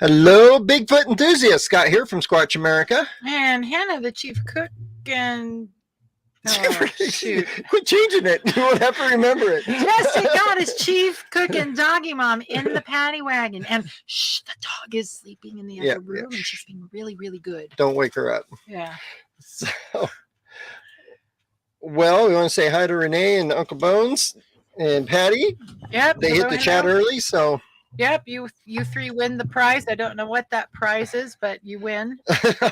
Hello, Bigfoot enthusiast. Scott here from Squatch America. And Hannah, the chief cook, and shoot. Quit changing it. You won't have to remember it. Yes, thank God, it's chief cook and doggy mom in the paddy wagon. And shh, the dog is sleeping in the other room. And she's being really, really good. Don't wake her up. Yeah. So, well, we want to say hi to Renee and Uncle Bones and Patty. Yep. They hit the chat early, so. Yep, you three win the prize. I don't know what that prize is, but you win.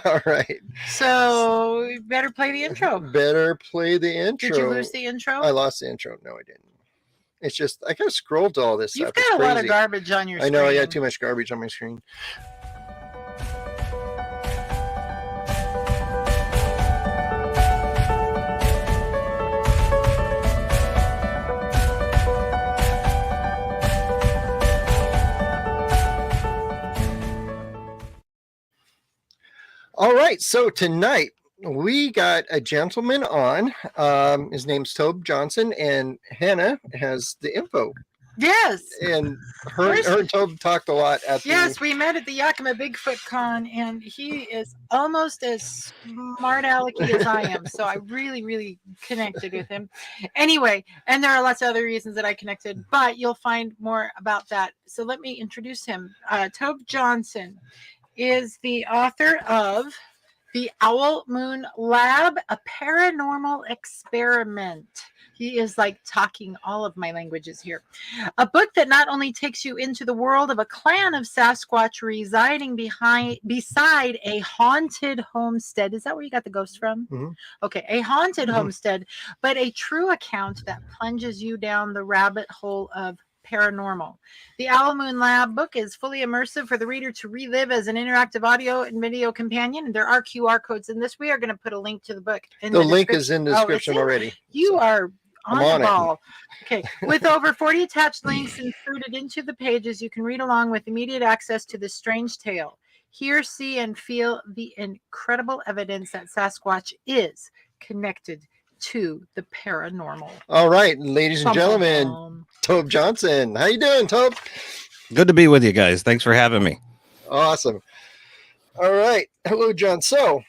All right. So you better play the intro. Better play the intro. Did you lose the intro? I lost the intro. No, I didn't. It's just, I gotta scroll to all this You've stuff. got a lot of garbage on your screen. I know, I got too much garbage on my screen. All right, so tonight we got a gentleman on. His name's Tobe Johnson, and Hannah has the info. Yes. And her and Tobe talked a lot at Yes, we met at the Yakima Bigfoot Con, and he is almost as smart alecky as I am. So I really, really connected with him. Anyway, and there are lots of other reasons that I connected, but you'll find more about that. So let me introduce him. Tobe Johnson is the author of The Owl Moon Lab, a Paranormal Experiment. He is like talking all of my languages here. A book that not only takes you into the world of a clan of Sasquatch residing beside a haunted homestead. Is that where you got the ghost from? Mm-hmm. Okay, a haunted homestead, but a true account that plunges you down the rabbit hole of paranormal. The Owl Moon Lab book is fully immersive for the reader to relive as an interactive audio and video companion. And there are QR codes in this. We are going to put a link to the book. The link is in the description already. You are on the ball. Okay. With over 40 attached links inserted into the pages, you can read along with immediate access to this strange tale. Hear, see, and feel the incredible evidence that Sasquatch is connected to the paranormal. All right, ladies and gentlemen, Tobe Johnson. How you doing, Tobe? Good to be with you guys. Thanks for having me. Awesome. All right. Hello, John. So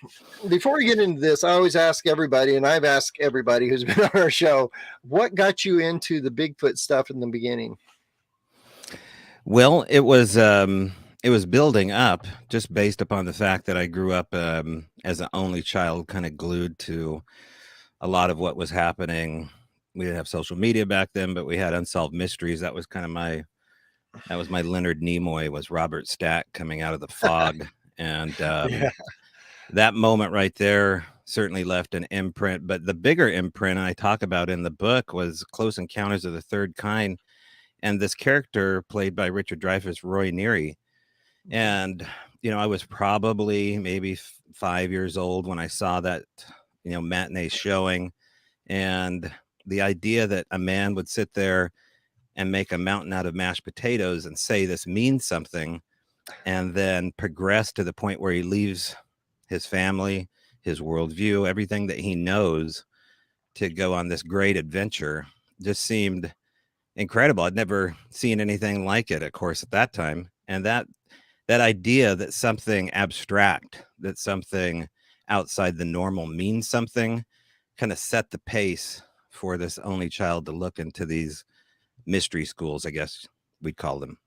before we get into this, I always ask everybody, and I've asked everybody who's been on our show, what got you into the Bigfoot stuff in the beginning? Well, it was building up just based upon the fact that I grew up as an only child, kind of glued to a lot of what was happening. We didn't have social media back then, but we had unsolved mysteries. That was kind of my Leonard Nimoy, was Robert Stack coming out of the fog. And that moment right there certainly left an imprint. But the bigger imprint I talk about in the book was Close Encounters of the Third Kind. And this character played by Richard Dreyfuss, Roy Neary. And, I was probably maybe 5 years old when I saw that, matinee showing, and the idea that a man would sit there and make a mountain out of mashed potatoes and say this means something, and then progress to the point where he leaves his family, his worldview, everything that he knows to go on this great adventure just seemed incredible. I'd never seen anything like it, of course, at that time. And that idea that something abstract, that something outside the normal means something, kind of set the pace for this only child to look into these mystery schools, I guess we'd call them.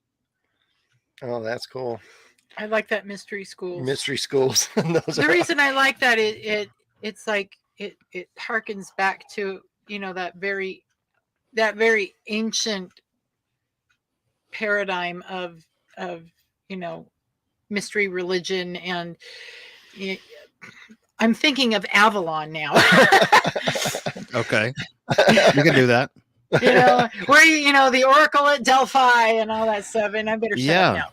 Oh, that's cool. I like that, mystery schools. Mystery schools. The reason I like that, it's like it harkens back to that very ancient paradigm of mystery religion, and I'm thinking of Avalon now. Okay. You can do that. Where the Oracle at Delphi and all that stuff, and I better shut up now.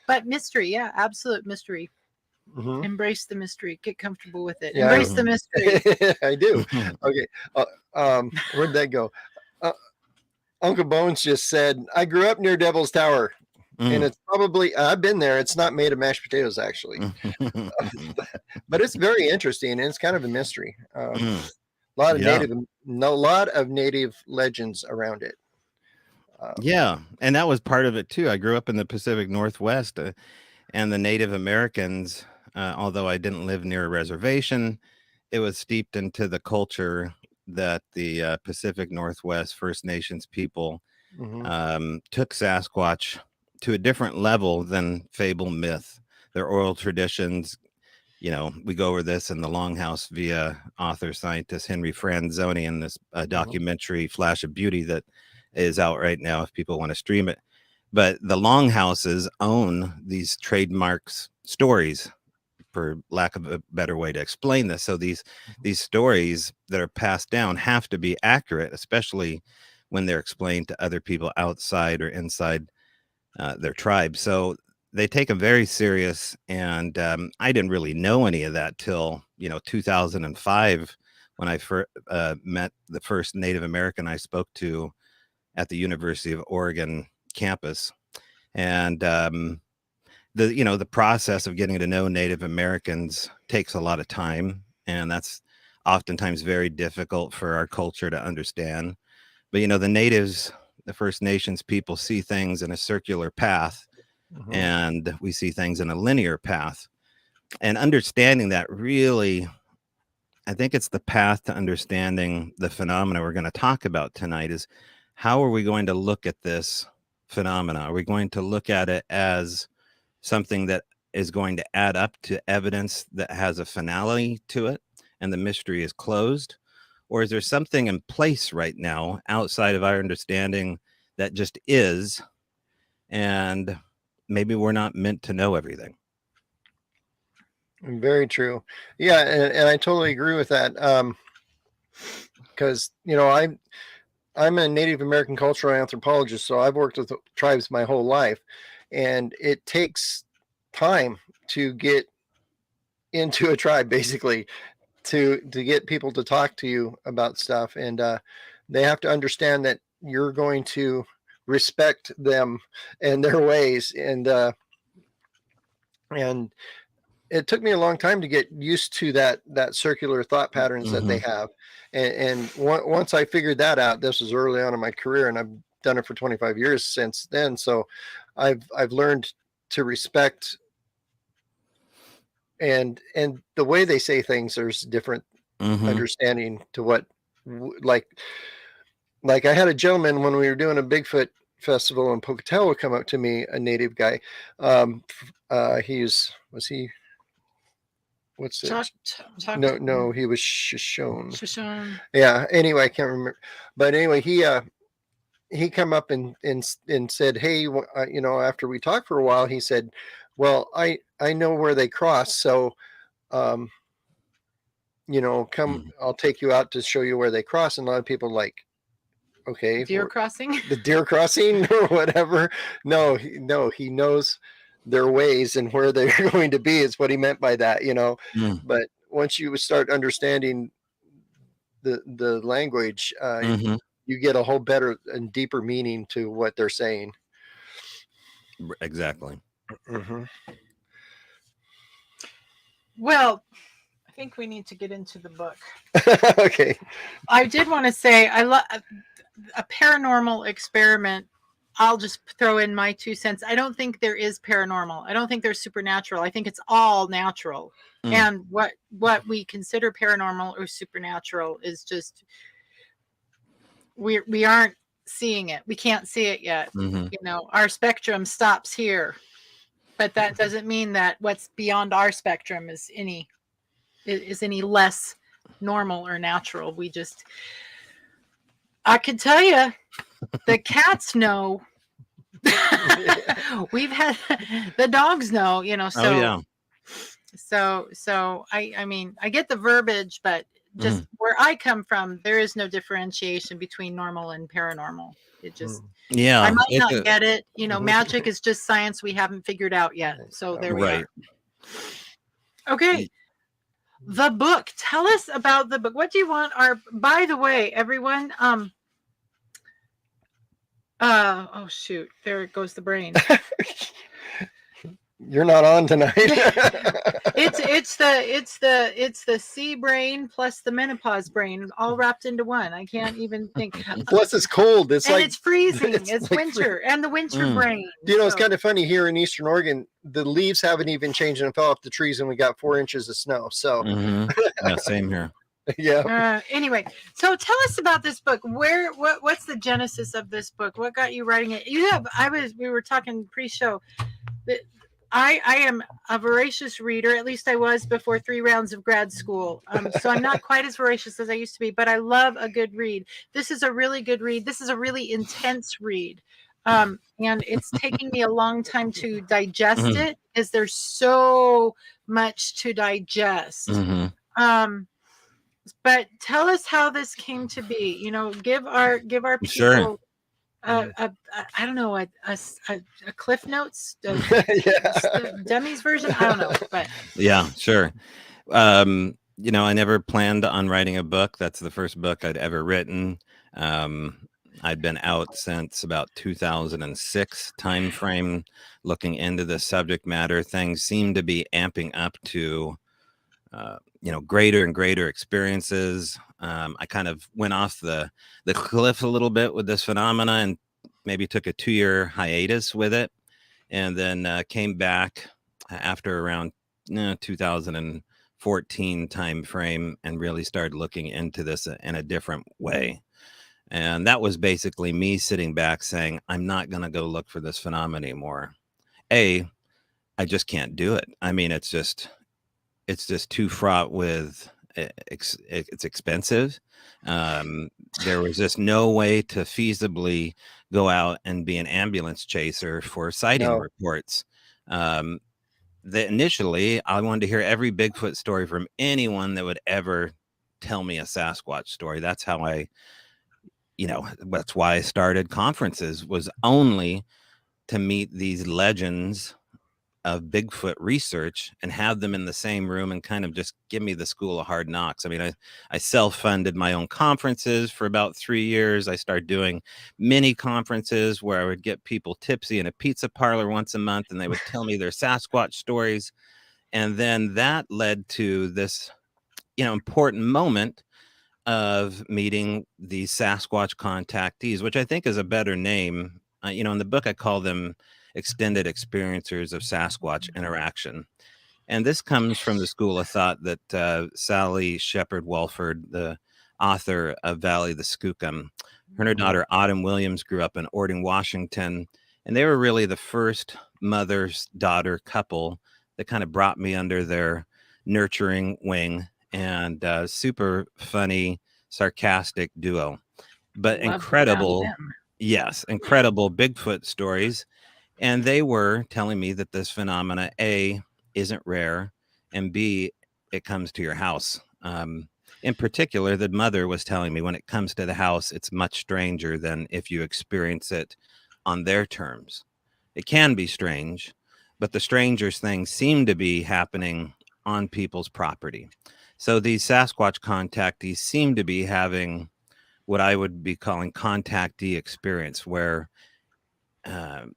But mystery, yeah, absolute mystery. Mm-hmm. Embrace the mystery. Get comfortable with it. Yeah. Embrace the mystery. I do. Okay. Where'd that go? Uncle Bones just said, I grew up near Devil's Tower. And it's probably, I've been there. It's not made of mashed potatoes, actually. But it's very interesting, and it's kind of a mystery. A lot of native legends around it. Yeah, and that was part of it too. I grew up in the Pacific Northwest, and the Native Americans, although I didn't live near a reservation, it was steeped into the culture that the Pacific Northwest First Nations people took Sasquatch to a different level than fable myth. Their oral traditions, we go over this in the Longhouse via author scientist Henry Franzoni in this documentary Flash of Beauty that is out right now if people want to stream it. But the Longhouses own these trademarks stories, for lack of a better way to explain this. So these stories that are passed down have to be accurate, especially when they're explained to other people outside or inside their tribe. So they take them very serious. And I didn't really know any of that till 2005, when I met the first Native American I spoke to at the University of Oregon campus. And the process of getting to know Native Americans takes a lot of time, and that's oftentimes very difficult for our culture to understand. But the natives, the First Nations people, see things in a circular path, and we see things in a linear path. And understanding that, really, I think it's the path to understanding the phenomena we're going to talk about tonight. Is how are we going to look at this phenomena? Are we going to look at it as something that is going to add up to evidence that has a finality to it and the mystery is closed? Or is there something in place right now outside of our understanding that just is, and maybe we're not meant to know everything? Very true. Yeah, and I totally agree with that. Because I'm a Native American cultural anthropologist, so I've worked with tribes my whole life, and it takes time to get into a tribe, basically, to get people to talk to you about stuff, and they have to understand that you're going to respect them and their ways, and it took me a long time to get used to that circular thought patterns that they have. And once I figured that out, this was early on in my career, and I've done it for 25 years since then. So I've learned to respect, and the way they say things, there's different understanding to what, like I had a gentleman when we were doing a Bigfoot festival in Pocatello come up to me, a native guy. What's it? No, he was Shoshone. Yeah. Anyway, I can't remember. But anyway, he come up and said, hey, after we talked for a while, he said, well, I know where they cross. So, come, I'll take you out to show you where they cross. And a lot of people like, okay. Deer crossing? The deer crossing or whatever. No, he knows their ways and where they're going to be is what he meant by that, But once you start understanding the language, you get a whole better and deeper meaning to what they're saying. Exactly. Well, I think we need to get into the book. Okay. I did want to say I love a paranormal experiment. I'll just throw in my 2 cents. I don't think there is paranormal. I don't think there's supernatural. I think it's all natural. And what we consider paranormal or supernatural is just we aren't seeing it. We can't see it yet. Our spectrum stops here. But that doesn't mean that what's beyond our spectrum is any less normal or natural. I can tell you, the cats know. We've had the dogs know, so. Oh, yeah. So I mean, I get the verbiage, but just where I come from, there is no differentiation between normal and paranormal. It just, I might not get it. Magic is just science we haven't figured out yet. So there we are. Okay. The book. Tell us about the book. What do you want by the way, everyone, oh shoot, there goes the brain. You're not on tonight. It's the sea brain plus the menopause brain all wrapped into one. I can't even think. Plus, it's cold. It's and like it's freezing. It's like winter, and the winter brain. You know, it's kind of funny here in Eastern Oregon. The leaves haven't even changed and fell off the trees, and we got 4 inches of snow. So, yeah, same here. Yeah. Anyway, so tell us about this book. What's the genesis of this book? What got you writing it? We were talking pre-show. I am a voracious reader. At least I was before 3 rounds of grad school. So I'm not quite as voracious as I used to be, but I love a good read. This is a really good read. This is a really intense read. And it's taking me a long time to digest it, because there's so much to digest. But tell us how this came to be. You know, give our people Sure. I don't know, a Cliff Notes, Demi's version. I don't know, but yeah, sure. You know, I never planned on writing a book. That's the first book I'd ever written. I'd been out since about 2006 time frame, looking into the subject matter. Things seem to be amping up to, you know, greater and greater experiences. I kind of went off the cliff a little bit with this phenomena and maybe took a 2-year hiatus with it, and then came back after around 2014 time frame and really started looking into this in a different way. And that was basically me sitting back saying, I'm not going to go look for this phenomenon anymore. I just can't do it. I mean, it's just too fraught with, it's expensive. There was just no way to feasibly go out and be an ambulance chaser for sighting reports. Initially, I wanted to hear every Bigfoot story from anyone that would ever tell me a Sasquatch story. That's how that's why I started conferences, was only to meet these legends of Bigfoot research and have them in the same room and kind of just give me the school of hard knocks. I mean, I self-funded my own conferences for about 3 years. I started doing mini conferences where I would get people tipsy in a pizza parlor once a month, and they would tell me their Sasquatch stories. And then that led to this, important moment of meeting these Sasquatch contactees, which I think is a better name. In the book, I call them extended experiencers of Sasquatch interaction. And this comes from the school of thought that Sally Shepard Walford, the author of Valley of the Skookum, her and her daughter Autumn Williams grew up in Ording, Washington, and they were really the first mother-daughter couple that kind of brought me under their nurturing wing, and super funny, sarcastic duo. But incredible Bigfoot stories. And they were telling me that this phenomena, A, isn't rare, and B, it comes to your house. In particular, the mother was telling me when it comes to the house, it's much stranger than if you experience it on their terms. It can be strange, but the strangest things seem to be happening on people's property. So these Sasquatch contactees seem to be having what I would be calling contactee experience, where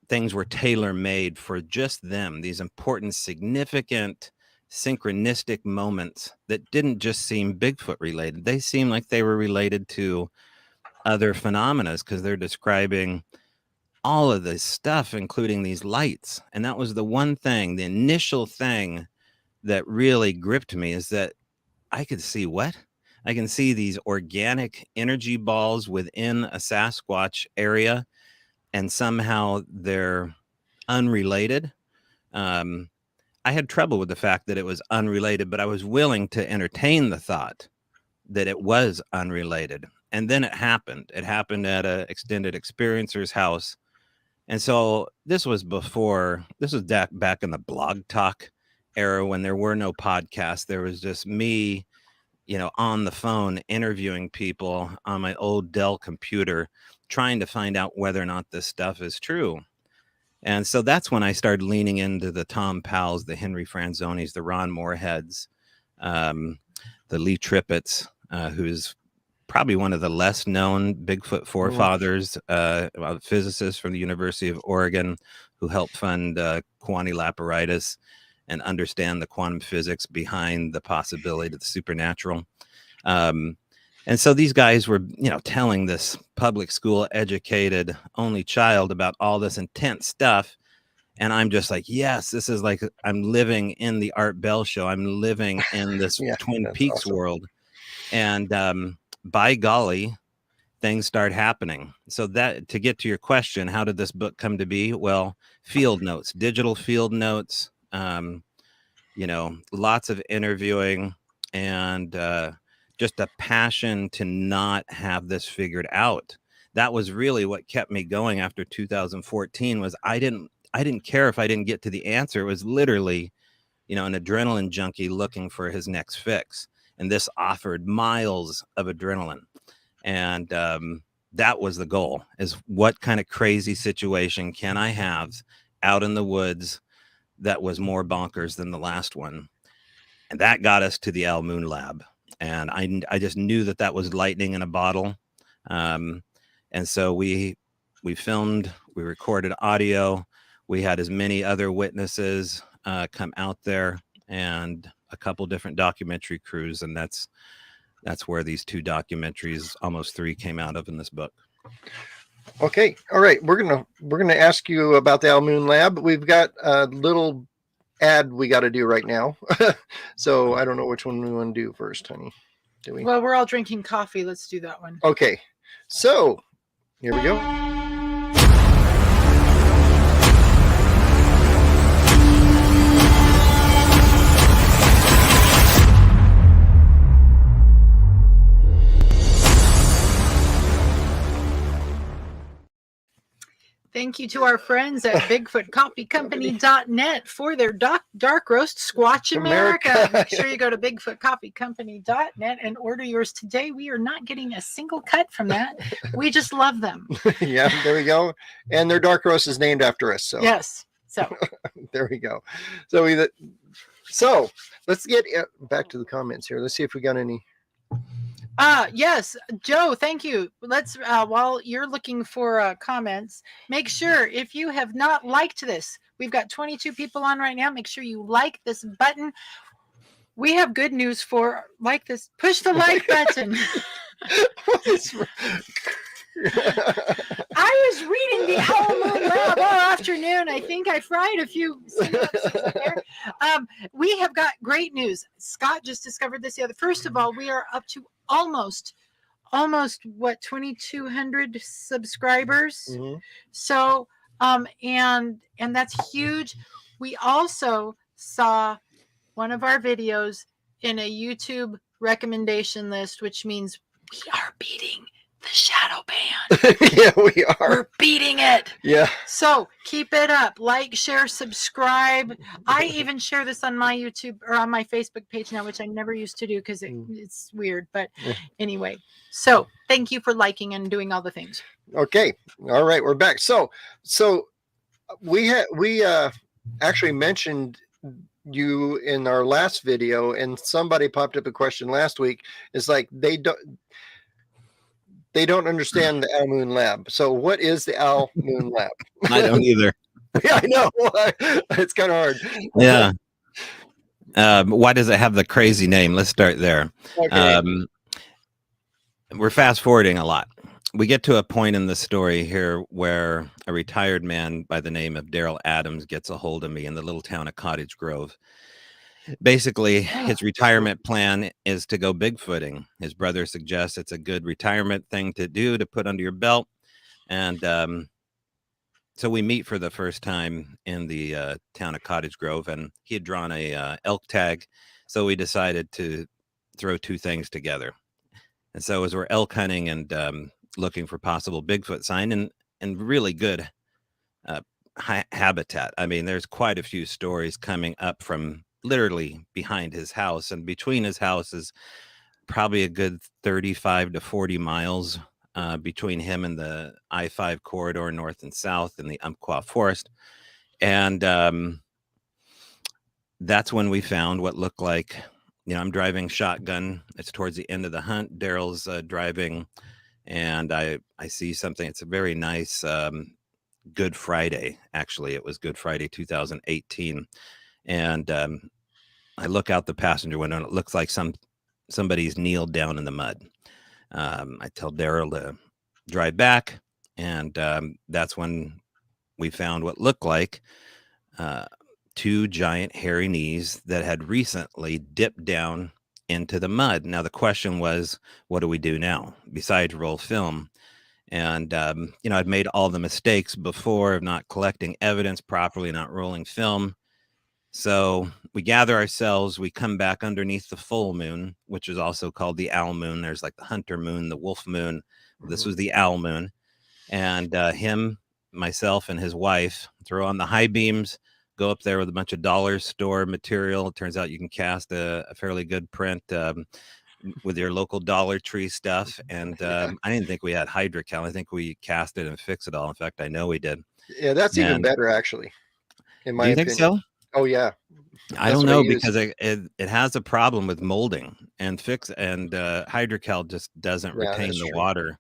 things were tailor-made for just them, these important, significant, synchronistic moments that didn't just seem Bigfoot related. They seemed like they were related to other phenomena, because they're describing all of this stuff, including these lights. And that was the one thing, the initial thing that really gripped me, is that I could see what? I can see these organic energy balls within a Sasquatch area, and somehow they're unrelated. I had trouble with the fact that it was unrelated, but I was willing to entertain the thought that it was unrelated. And then it happened. It happened at an extended experiencer's house. And so this was back in the blog talk era, when there were no podcasts. There was just me, on the phone interviewing people on my old Dell computer, trying to find out whether or not this stuff is true. And so that's when I started leaning into the Tom Powells, the Henry Franzonis, the Ron Moorheads, the Lee Trippetts, who's probably one of the less known Bigfoot forefathers, a physicist from the University of Oregon, who helped fund quantum apparatus and understand the quantum physics behind the possibility of the supernatural. And so these guys were, telling this public school educated only child about all this intense stuff. And I'm just like, yes, this is like I'm living in the Art Bell show. I'm living in this Twin Peaks world. And by golly, things start happening. So that, to get to your question, how did this book come to be? Well, field notes, digital field notes, lots of interviewing, and just a passion to not have this figured out. That was really what kept me going after 2014. Was I didn't care if I didn't get to the answer. It was literally, an adrenaline junkie looking for his next fix. And this offered miles of adrenaline. And that was the goal, is what kind of crazy situation can I have out in the woods that was more bonkers than the last one? And that got us to the Al Moon Lab. And I just knew that was lightning in a bottle. And so we filmed, we recorded audio. We had as many other witnesses come out there, and a couple different documentary crews. And that's where these 2 documentaries, almost 3, came out of in this book. Okay. All right. We're gonna ask you about the Al Moon Lab. We've got a little ad we got to do right now. So I don't know which one we want to do first, honey. Do we? Well, we're all drinking coffee. Let's do that one. Okay. So here we go. Thank you to our friends at BigfootCoffeeCompany.net for their dark roast Squatch America. Make sure you go to BigfootCoffeeCompany.net and order yours today. We are not getting a single cut from that. We just love them. Yeah, there we go. And their dark roast is named after us. So yes. So there we go. So let's get back to the comments here. Let's see if we got any. Yes, Joe, thank you. Let's, while you're looking for comments, make sure if you have not liked this, we've got 22 people on right now. Make sure you like this button. We have good news for like this. Push the like button. What is I was reading the Owl Moon Lab all afternoon. I think I fried a few synapses up there. We have got great news. Scott just discovered this the other. First of all, we are up to almost what, 2,200 subscribers. Mm-hmm. So and that's huge. We also saw one of our videos in a YouTube recommendation list, which means we are beating the shadow ban. Yeah, we are. We're beating it. Yeah. So keep it up. Like, share, subscribe. I even share this on my YouTube or on my Facebook page now, which I never used to do because it's weird. But anyway, so thank you for liking and doing all the things. Okay. All right. We're back. So we actually mentioned you in our last video, and somebody popped up a question last week. It's like they don't understand the Al Moon Lab. So what is the Al Moon Lab? I don't either. Yeah, I know. It's kind of hard. Yeah. Why does it have the crazy name? Let's start there. Okay. We're fast forwarding a lot. We get to a point in the story here where a retired man by the name of Darrell Adams gets a hold of me in the little town of Cottage Grove. Basically, his retirement plan is to go bigfooting. His brother suggests it's a good retirement thing to do, to put under your belt. And so we meet for the first time in the town of Cottage Grove, and he had drawn a elk tag. So we decided to throw 2 things together. And so as we're elk hunting and looking for possible Bigfoot sign and really good habitat. I mean, there's quite a few stories coming up from literally behind his house, and between his house is probably a good 35 to 40 miles between him and the I-5 corridor north and south in the Umpqua Forest. And that's when we found what looked like, I'm driving shotgun. It's towards the end of the hunt. Darrell's driving, and I see something. It's a very nice Good Friday. Actually, it was Good Friday 2018. And I look out the passenger window and it looks like somebody's kneeled down in the mud. I tell Darrell to drive back, and that's when we found what looked like 2 giant hairy knees that had recently dipped down into the mud. Now, the question was, what do we do now besides roll film? And, I'd made all the mistakes before of not collecting evidence properly, not rolling film. So we gather ourselves, we come back underneath the full moon, which is also called the owl moon. There's like the hunter moon, the wolf moon. This was the owl moon. And him, myself, and his wife throw on the high beams, go up there with a bunch of dollar store material. It turns out you can cast a fairly good print with your local Dollar Tree stuff. And I didn't think we had hydrocal. I think we cast it and fixed it all. In fact, I know we did. Yeah, that's even better, actually, in my opinion. Do you think so? Oh, yeah. I don't know, because it has a problem with molding, and hydrocal just doesn't retain the water.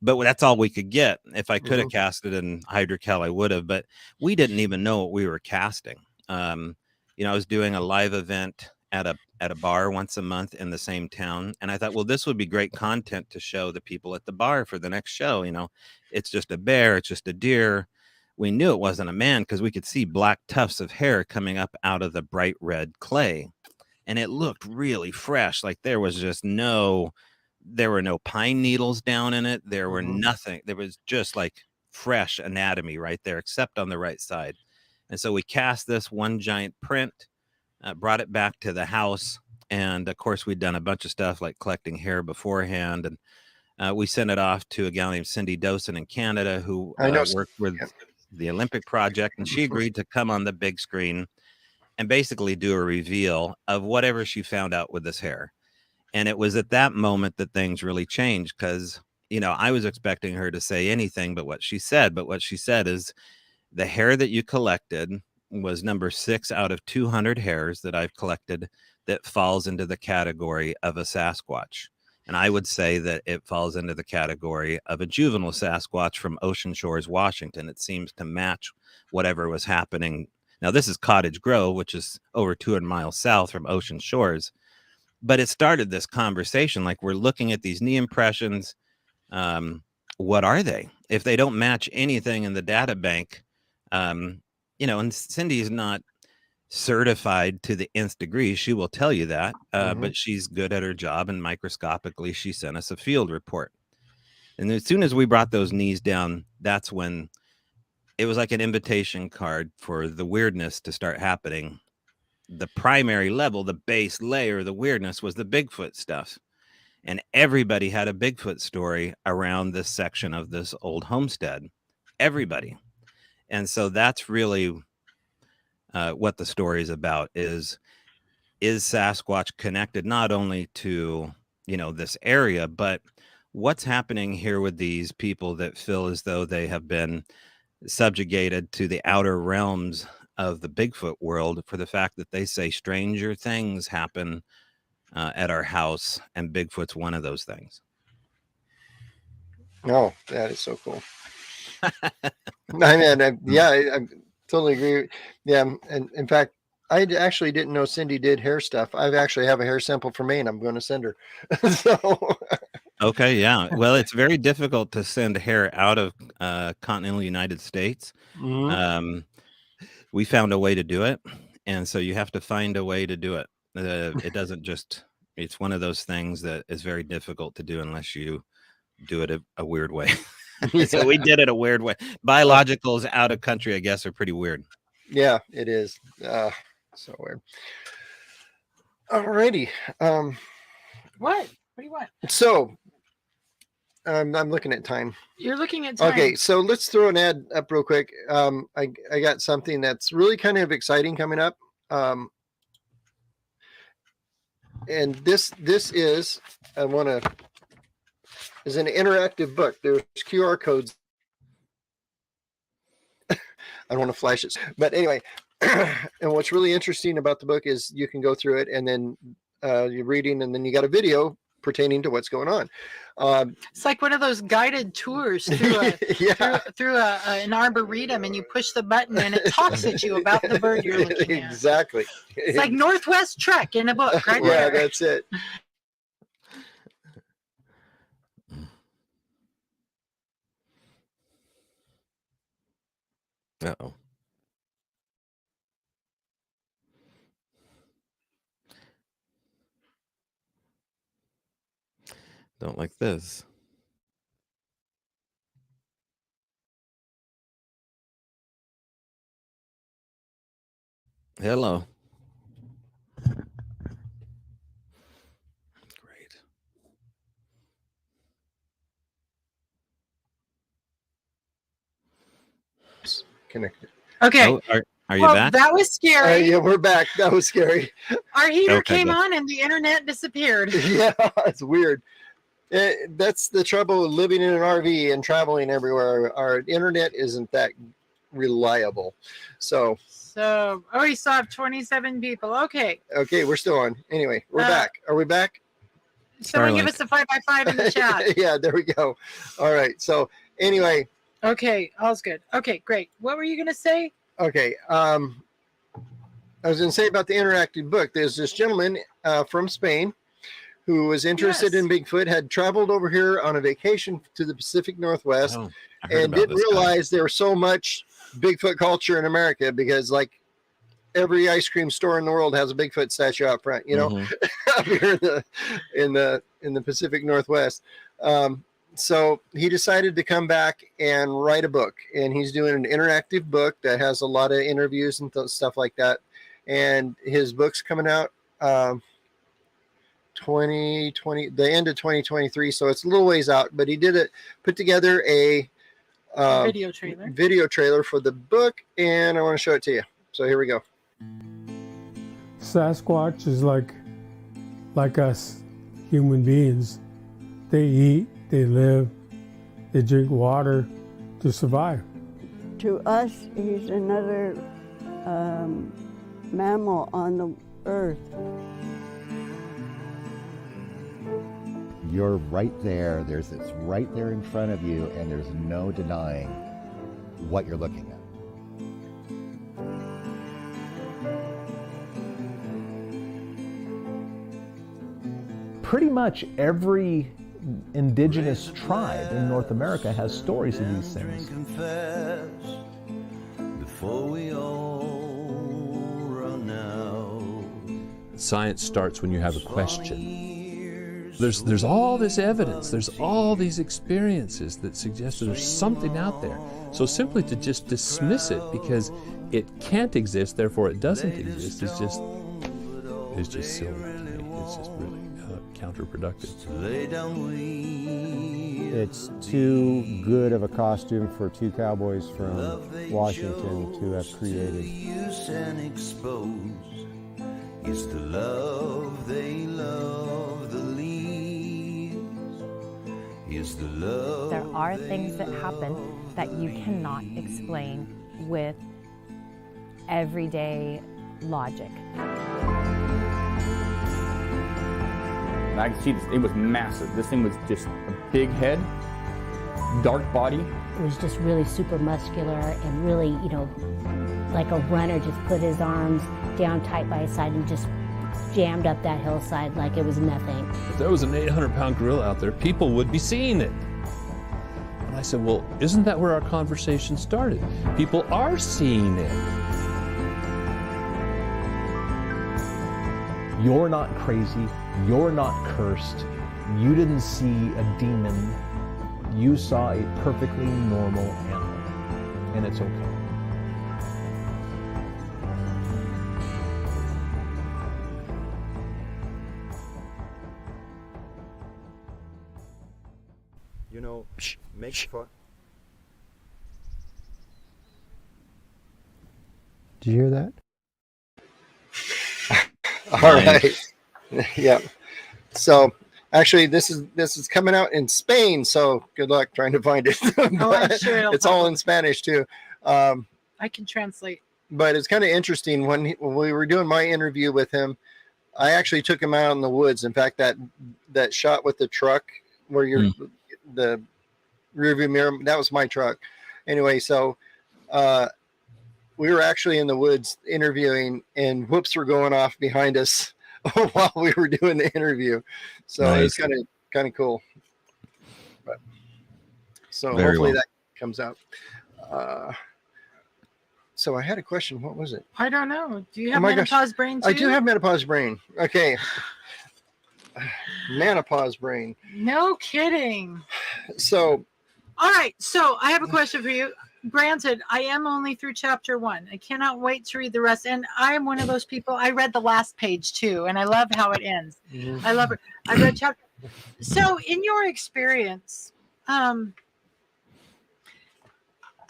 But that's all we could get. If I could have casted in hydrocal, I would have. But we didn't even know what we were casting. I was doing a live event at a bar once a month in the same town, and I thought, well, this would be great content to show the people at the bar for the next show. It's just a bear, it's just a deer. We knew it wasn't a man because we could see black tufts of hair coming up out of the bright red clay, and it looked really fresh. Like there were no pine needles down in it. There were nothing. There was just like fresh anatomy right there, except on the right side. And so we cast this one giant print, brought it back to the house. And of course, we'd done a bunch of stuff like collecting hair beforehand. And we sent it off to a gal named Cindy Adams in Canada, who worked with the Olympic Project. And she agreed to come on the big screen and basically do a reveal of whatever she found out with this hair. And it was at that moment that things really changed, because, I was expecting her to say anything but what she said. But what she said is, the hair that you collected was number 6 out of 200 hairs that I've collected that falls into the category of a Sasquatch. And I would say that it falls into the category of a juvenile Sasquatch from Ocean Shores, Washington. It seems to match whatever was happening. Now, this is Cottage Grove, which is over 200 miles south from Ocean Shores. But it started this conversation, like, we're looking at these knee impressions. What are they? If they don't match anything in the data bank, and Cindy's not certified to the nth degree, she will tell you that, but she's good at her job, and microscopically she sent us a field report. And as soon as we brought those knees down, that's when it was like an invitation card for the weirdness to start happening. The primary level, the base layer, the weirdness was the Bigfoot stuff, and everybody had a Bigfoot story around this section of this old homestead. Everybody. And so that's really what the story is about, is Sasquatch connected not only to, this area, but what's happening here with these people that feel as though they have been subjugated to the outer realms of the Bigfoot world, for the fact that they say stranger things happen at our house, and Bigfoot's one of those things. Oh, that is so cool. I totally agree. Yeah, and in fact, I actually didn't know Cindy did hair stuff. I actually have a hair sample for me, and I'm going to send her. Okay, yeah. Well, it's very difficult to send hair out of continental United States. We found a way to do it, and so you have to find a way to do it. It doesn't just, it's one of those things that is very difficult to do unless you do it a weird way. So we did it a weird way. Biologicals out of country, I guess, are pretty weird. Yeah, it is. So weird. Alrighty. What do you want? So I'm looking at time. You're looking at time. Okay, so let's throw an ad up real quick. I got something that's really kind of exciting coming up. And this is, is an interactive book. There's QR codes. I don't want to flash it, but anyway. And what's really interesting about the book is you can go through it, and then you're reading, and then you got a video pertaining to what's going on. It's like one of those guided tours through an arboretum, and you push the button and it talks at you about the bird you're looking at. Exactly. It's like Northwest Trek in a book, right? Yeah, there. that's it. Uh-oh. Don't like this. Hello. Great. Connected. Okay. Oh, are you well, back? that was scary. Yeah, we're back. That was scary. Our heater Okay, came good. on and the internet disappeared. Yeah, it's weird. That's the trouble with living in an RV and traveling everywhere. Our internet isn't that reliable. So, you still have 27 people. Okay. okay, we're still on. Anyway, we're back. Are we back? Someone give Starlink. us a 5x5 in the chat. Yeah, there we go. All right. So, anyway, Okay, all's good. Okay, great. What were you going to say? okay. I was going to say about the interactive book. There's this gentleman from Spain who was interested Yes. in Bigfoot, had traveled over here on a vacation to the Pacific Northwest, Oh, I heard and about didn't this guy. realize there was so much Bigfoot culture in America, because like every ice cream store in the world has a Bigfoot statue out front, you know, Mhm. up here in the Pacific Northwest. So he decided to come back and write a book, and he's doing an interactive book that has a lot of interviews and stuff like that. And his book's coming out 2020, the end of 2023. So it's a little ways out, but he put together a Video trailer. for the book, and I want to show it to you. So here we go. Sasquatch is like us, human beings. They eat, they live, they drink water to survive. To us, he's another mammal on the earth. You're right there. It's right there in front of you, and there's no denying what you're looking at. Pretty much every indigenous tribe in North America has stories of these things. Science starts when you have a question. There's all this evidence, there's all these experiences that suggest that there's something out there. So simply to just dismiss it because it can't exist, therefore it doesn't exist, is just silly to me. It's just really counterproductive. It's too good of a costume for two cowboys from Washington to have created. Is the love they love the leaves. Is the love. There are things that happen that you cannot explain with everyday logic. And I can see this, it was massive. This thing was just a big head, dark body. It was just really super muscular and really, like a runner, just put his arms down tight by his side and just jammed up that hillside like it was nothing. If there was an 800-pound gorilla out there, people would be seeing it. And I said, well, isn't that where our conversation started? People are seeing it. You're not crazy. You're not cursed. You didn't see a demon. You saw a perfectly normal animal, and it's okay. Make fun. Did you hear that? All right. Yeah. So actually, this is coming out in Spain. So good luck trying to find it. I'm sure it'll it's all in Spanish too. I can translate. But it's kind of interesting when we were doing my interview with him. I actually took him out in the woods. In fact, that shot with the truck where you're the rearview mirror, that was my truck. Anyway, so we were actually in the woods interviewing, and whoops were going off behind us while we were doing the interview. So nice. It's kind of cool. But, so Very hopefully well. that comes out. So I had a question. What was it? I don't know. Do you have my menopause gosh. brain too? I do have menopause brain. Okay. Menopause brain. No kidding. So. All right. So I have a question for you. Granted, I am only through chapter 1. I cannot wait to read the rest. And I am one of those people. I read the last page too, and I love how it ends. Mm-hmm. I love it. I read chapter. So, in your experience,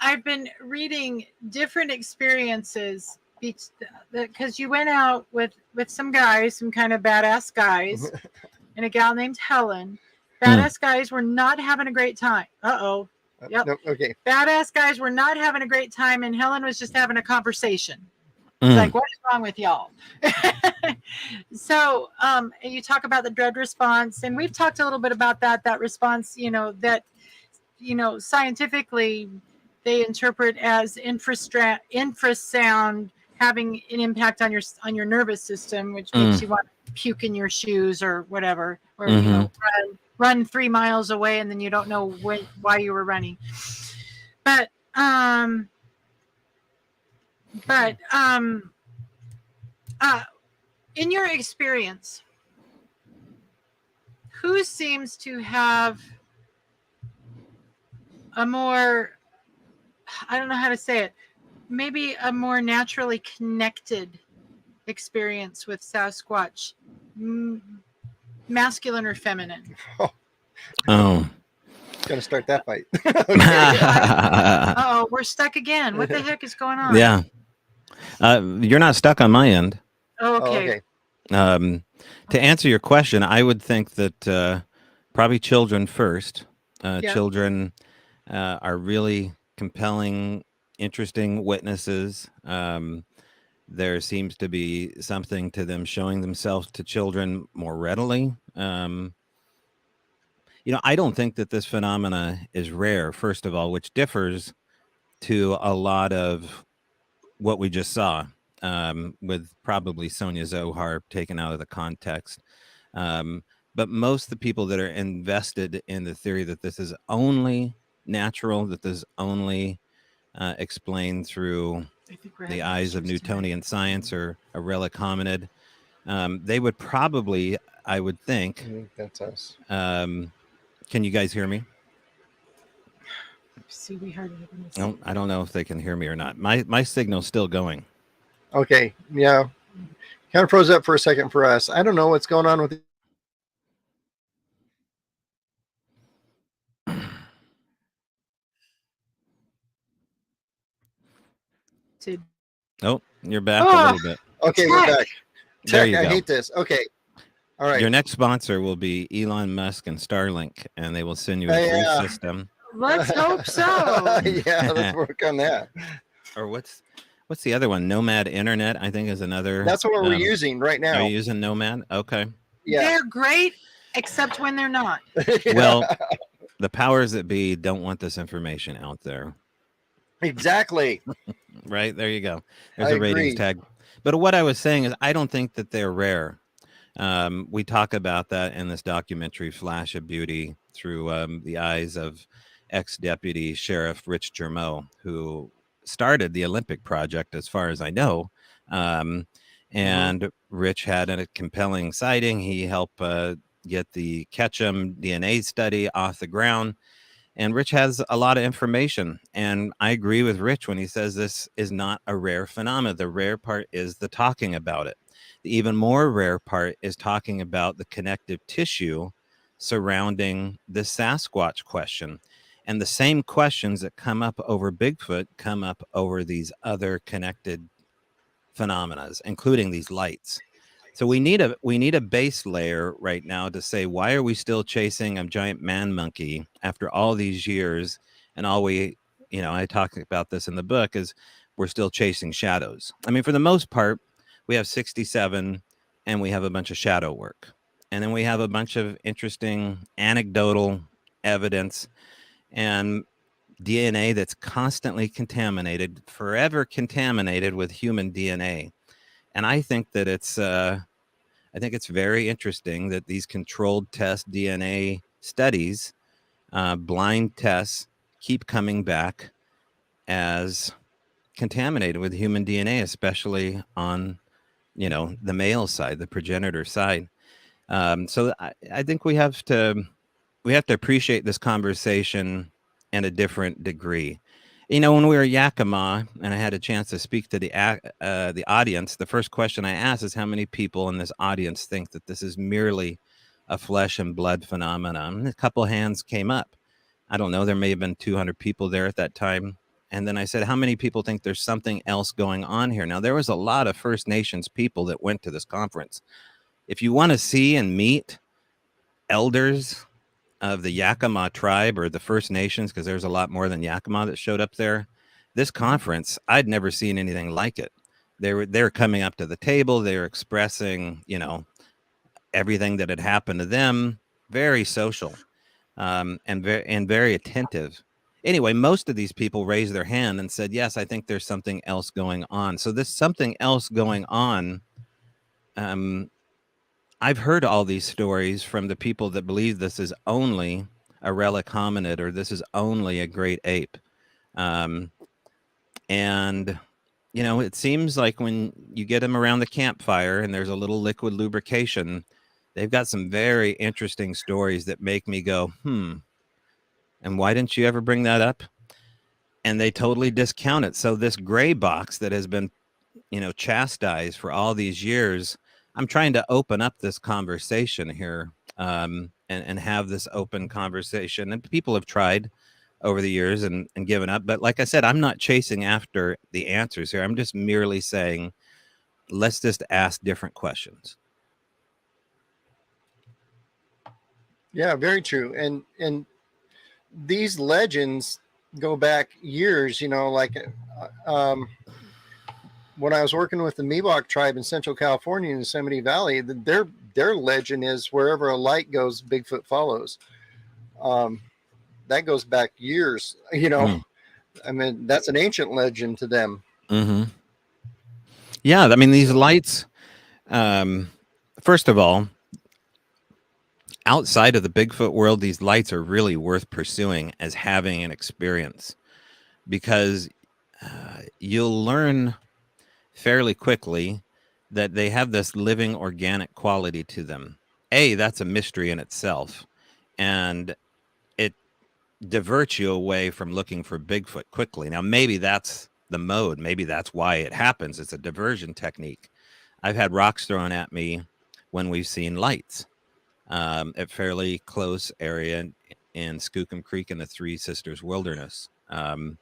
I've been reading different experiences because you went out with some guys, some kind of badass guys, and a gal named Helen. Badass guys were not having a great time. Uh-oh. Yep. No, okay. Badass guys were not having a great time, and Helen was just having a conversation. It's like, what is wrong with y'all? So, you talk about the dread response, and we've talked a little bit about that response, that, scientifically they interpret as infrasound having an impact on your nervous system, which makes you want to puke in your shoes or whatever, or, run 3 miles away, and then you don't know why you were running. But in your experience, who seems to have a more, I don't know how to say it, maybe a more naturally connected experience with Sasquatch, masculine or feminine? Oh. Gonna start that fight. Oh, we're stuck again. What the heck is going on? Yeah. You're not stuck on my end. Oh, okay. To answer your question, I would think that probably children first. Children are really compelling, interesting witnesses. There seems to be something to them showing themselves to children more readily. I don't think that this phenomena is rare, first of all, which differs to a lot of what we just saw, with probably Sonia Zohar taken out of the context. But most of the people that are invested in the theory that this is only natural, that this is only explained through the eyes of Newtonian science or a relic hominid, they would probably, I would think, that's us. Can you guys hear me? See, we heard it. No, I don't know if they can hear me or not. My signal's still going. Okay, yeah. Kind of froze up for a second for us. I don't know what's going on with it. Oh, you're back a little bit. Okay, we're back. There you I go. hate this. Okay. All right. Your next sponsor will be Elon Musk and Starlink, and they will send you a free system. Let's hope so. Yeah, let's work on that. Or what's the other one? Nomad Internet, I think, is another. That's what we're using right now. Are you using Nomad? Okay. Yeah. They're great, except when they're not. Well, the powers that be don't want this information out there. Exactly. Right, there you go. There's I a ratings agree. tag. But what I was saying is I don't think that they're rare. We talk about that in this documentary Flash of Beauty through the eyes of ex-deputy sheriff Rich Germeau, who started the Olympic Project, as far as I know. And Rich had a compelling sighting. He helped get the Ketchum DNA study off the ground. And Rich has a lot of information. And I agree with Rich when he says this is not a rare phenomenon. The rare part is the talking about it. The even more rare part is talking about the connective tissue surrounding the Sasquatch question. And the same questions that come up over Bigfoot come up over these other connected phenomena, including these lights. So we need a base layer right now to say, why are we still chasing a giant man monkey after all these years? And all we, I talk about this in the book, is we're still chasing shadows. I mean, for the most part, we have 67 and we have a bunch of shadow work. And then we have a bunch of interesting anecdotal evidence and DNA that's constantly contaminated, forever contaminated with human DNA. And I think that it's very interesting that these controlled test DNA studies, blind tests, keep coming back as contaminated with human DNA, especially on, the male side, the progenitor side. So I think we have to appreciate this conversation in a different degree. When we were Yakima and I had a chance to speak to the audience, the first question I asked is how many people in this audience think that this is merely a flesh and blood phenomenon. And a couple hands came up. I don't know, there may have been 200 people there at that time. And then I said, how many people think there's something else going on here? Now, there was a lot of First Nations people that went to this conference. If you want to see and meet elders of the Yakima tribe or the First Nations, because there's a lot more than Yakima that showed up there, this conference, I'd never seen anything like it. They were coming up to the table. They were expressing, everything that had happened to them. Very social, and very attentive. Anyway, most of these people raised their hand and said, yes, I think there's something else going on. So this something else going on, I've heard all these stories from the people that believe this is only a relic hominid or this is only a great ape. And, it seems like when you get them around the campfire and there's a little liquid lubrication, they've got some very interesting stories that make me go, and why didn't you ever bring that up? And they totally discount it. So this gray box that has been, chastised for all these years, I'm trying to open up this conversation here, and have this open conversation. And people have tried over the years and given up. But like I said, I'm not chasing after the answers here. I'm just merely saying, let's just ask different questions. Yeah, very true. And these legends go back years, like when I was working with the Miwok tribe in Central California in Yosemite Valley, their legend is wherever a light goes, Bigfoot follows. That goes back years, I mean, that's an ancient legend to them. Mm-hmm. Yeah. I mean, these lights, first of all, outside of the Bigfoot world, these lights are really worth pursuing as having an experience, because you'll learn fairly quickly that they have this living organic quality to them. That's a mystery in itself, and it diverts you away from looking for Bigfoot quickly. Now, maybe that's the mode. Maybe that's why it happens. It's a diversion technique. I've had rocks thrown at me when we've seen lights at fairly close area in Skookum Creek in the Three Sisters Wilderness. And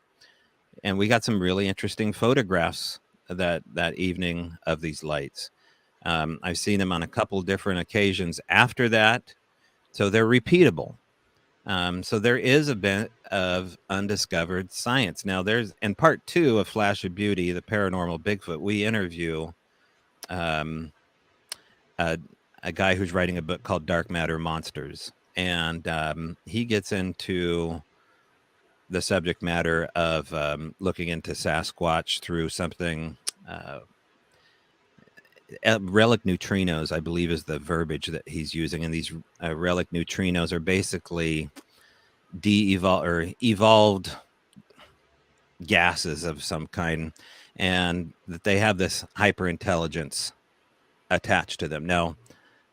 we got some really interesting photographs that evening of these lights. I've seen them on a couple different occasions after that. So they're repeatable. So there is a bit of undiscovered science. Now there's, in part 2 of Flash of Beauty, the Paranormal Bigfoot, we interview a guy who's writing a book called Dark Matter Monsters. And he gets into the subject matter of looking into Sasquatch through something, relic neutrinos, I believe is the verbiage that he's using. And these relic neutrinos are basically evolved gases of some kind, and that they have this hyper intelligence attached to them. Now,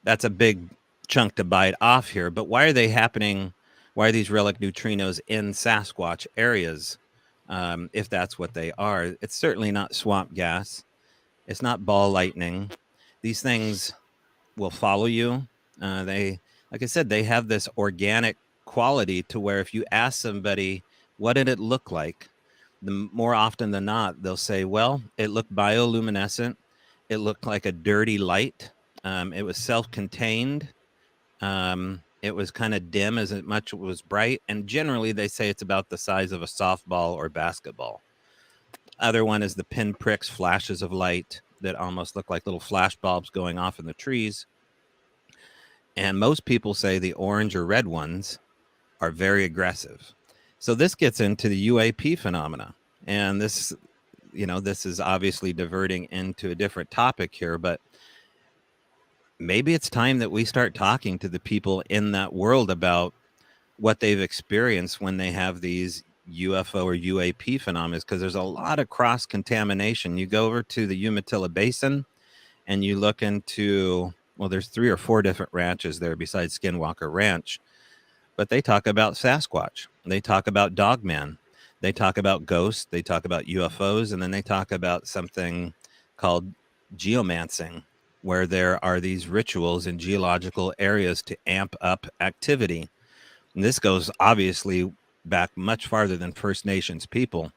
that's a big chunk to bite off here, but why are they happening? Why are these relic neutrinos in Sasquatch areas? If that's what they are, it's certainly not swamp gas. It's not ball lightning. These things will follow you. They, like I said, they have this organic quality to where if you ask somebody, what did it look like? More often than not, they'll say, well, it looked bioluminescent. It looked like a dirty light. It was self-contained. It was kind of dim as much as it was bright. And generally they say it's about the size of a softball or basketball. Other one is the pinpricks, flashes of light. that almost look like little flash bulbs going off in the trees. And most people say the orange or red ones are very aggressive. So this gets into the UAP phenomena. And this, this is obviously diverting into a different topic here, but maybe it's time that we start talking to the people in that world about what they've experienced when they have these UFO or UAP phenomena, because there's a lot of cross-contamination. You go over to the Umatilla Basin and you look into, well, there's 3 or 4 different ranches there besides Skinwalker Ranch, but they talk about Sasquatch. They talk about Dogman. They talk about ghosts. They talk about UFOs. And then they talk about something called geomancing, where there are these rituals in geological areas to amp up activity. And this goes obviously back much farther than First Nations people.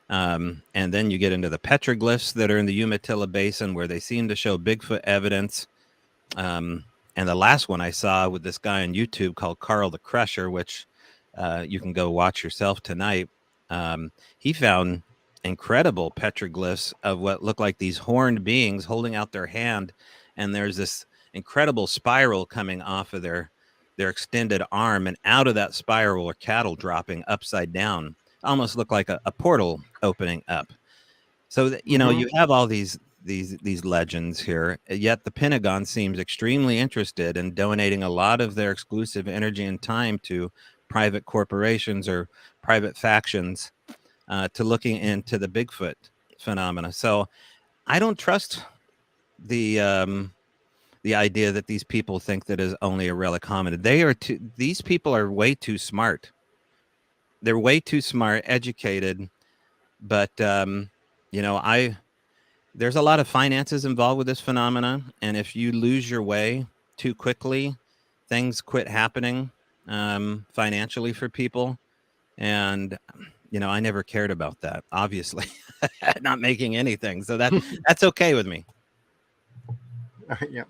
And then you get into the petroglyphs that are in the Umatilla Basin, where they seem to show Bigfoot evidence. And the last one I saw with this guy on YouTube called Carl the Crusher, which you can go watch yourself tonight. He found incredible petroglyphs of what look like these horned beings holding out their hand. And there's this incredible spiral coming off of their extended arm, and out of that spiral are cattle dropping upside down. Almost look like a portal opening up. So that, you have all these legends here, yet the Pentagon seems extremely interested in donating a lot of their exclusive energy and time to private corporations or private factions to looking into the Bigfoot phenomena. So I don't trust the idea that these people think that is only a relic hominid. These people are way too smart. They're way too smart, educated, but there's a lot of finances involved with this phenomena, and if you lose your way too quickly, things quit happening financially for people. And I never cared about that, obviously. Not making anything, so that's okay with me. Yeah.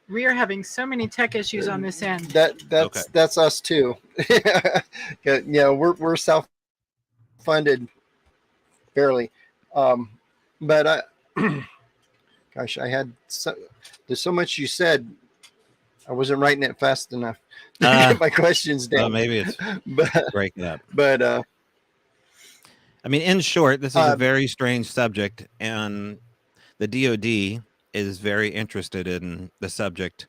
We are having so many tech issues on this end. That's us too. We're self-funded, barely. But gosh, there's so much you said. I wasn't writing it fast enough to get my questions down. Well, maybe it's breaking up. But I mean, in short, this is a very strange subject, and the DoD is very interested in the subject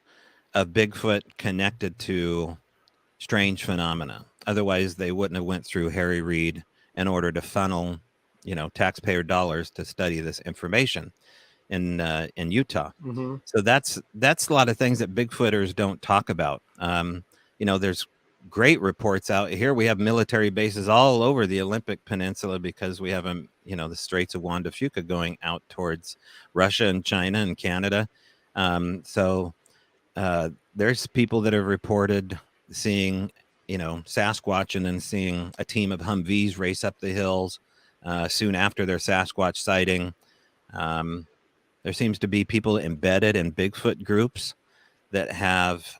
of Bigfoot connected to strange phenomena. Otherwise, they wouldn't have went through Harry Reid in order to funnel, taxpayer dollars to study this information in Utah. Mm-hmm. So that's a lot of things that Bigfooters don't talk about. There's great reports out here. We have military bases all over the Olympic Peninsula because we have the Straits of Juan de Fuca going out towards Russia and China and Canada. So there's people that have reported seeing, Sasquatch, and then seeing a team of Humvees race up the hills soon after their Sasquatch sighting. There seems to be people embedded in Bigfoot groups that have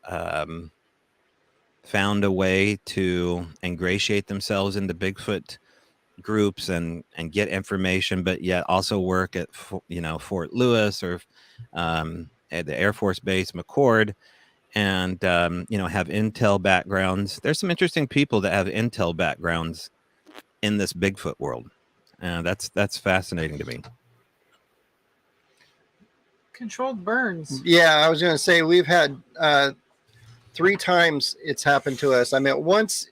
found a way to ingratiate themselves into Bigfoot groups and get information, but yet also work at Fort Lewis or at the Air Force Base McCord, and have intel backgrounds. There's some interesting people that have intel backgrounds in this Bigfoot world, and that's fascinating to me. Controlled burns. Yeah, I was going to say we've had 3 times it's happened to us. I mean, once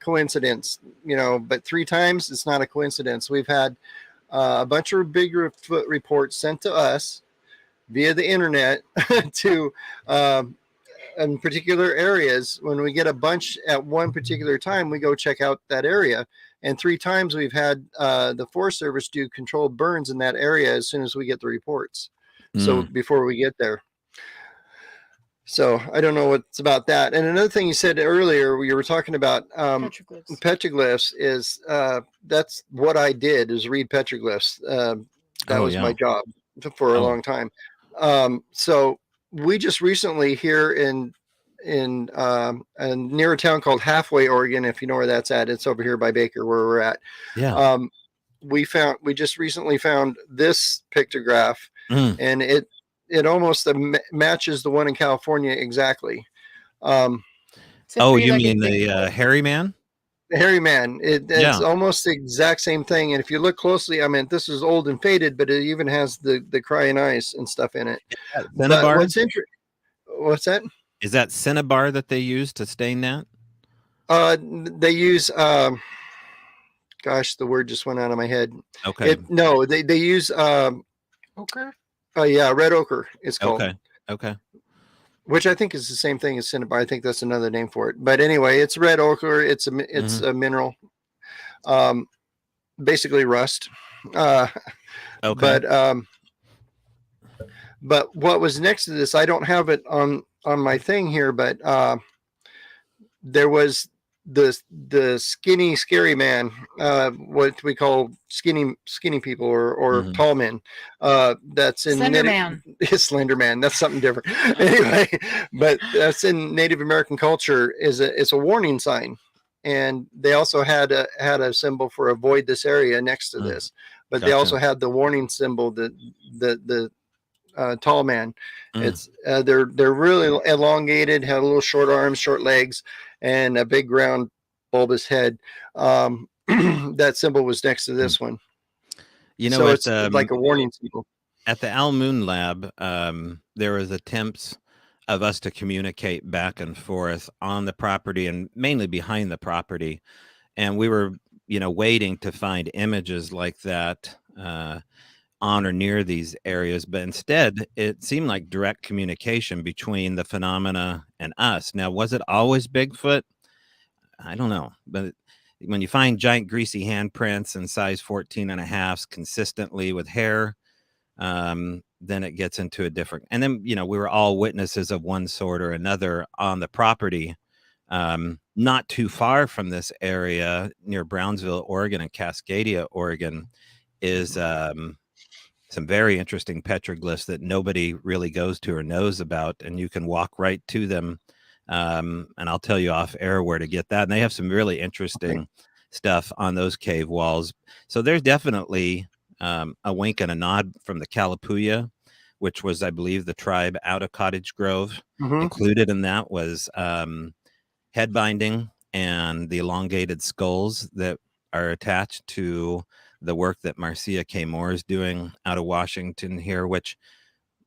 coincidence, but 3 times it's not a coincidence. We've had a bunch of Bigfoot reports sent to us via the internet to in particular areas. When we get a bunch at one particular time, we go check out that area. And 3 times we've had the Forest Service do controlled burns in that area as soon as we get the reports. So before we get there. So I don't know what's about that. And another thing you said earlier, you were talking about petroglyphs is that's what I did, is read petroglyphs. That was my job for a long time. So we just recently here in near a town called Halfway, Oregon, if you know where that's at, it's over here by Baker where we're at. Yeah. we just recently found this pictograph, and it almost matches the one in California exactly. Oh, you mean the hairy man? The hairy man. It's almost the exact same thing. And if you look closely, I mean, this is old and faded, but it even has the crying eyes and stuff in it. Cinnabar? What's that? Is that cinnabar that they use to stain that? They use gosh, the word just went out of my head. Okay. They use ochre. Yeah, red ochre it's called. Okay. Which I think is the same thing as cinnabar. I think that's another name for it. But anyway, it's red ochre. It's a mineral, basically rust. Okay. But what was next to this, I don't have it on my thing here, but there was the skinny, scary man, what we call skinny people or tall men. That's in Slender Man. Slender Man. That's something different. Anyway, but that's in Native American culture it's a warning sign. And they also had a symbol for avoid this area next to this, but they also had the warning symbol, the tall man. It's they're really elongated, have little short arms, short legs, and a big round bulbous head. That symbol was next to this one. You know, so it's like a warning symbol. At the Al Moon Lab, there was attempts of us to communicate back and forth on the property and mainly behind the property, and we were, waiting to find images like that on or near these areas, but instead it seemed like direct communication between the phenomena and us. Now, was it always Bigfoot? I don't know, but when you find giant greasy handprints and size 14.5 consistently with hair, then it gets into a different, and then, we were all witnesses of one sort or another on the property, not too far from this area near Brownsville, Oregon, and Cascadia, Oregon, is some very interesting petroglyphs that nobody really goes to or knows about, and you can walk right to them. And I'll tell you off air where to get that. And they have some really interesting stuff on those cave walls. So there's definitely a wink and a nod from the Kalapuya, which was, I believe, the tribe out of Cottage Grove. Included in that was head binding and the elongated skulls that are attached to the work that Marcia K. Moore is doing out of Washington here, which,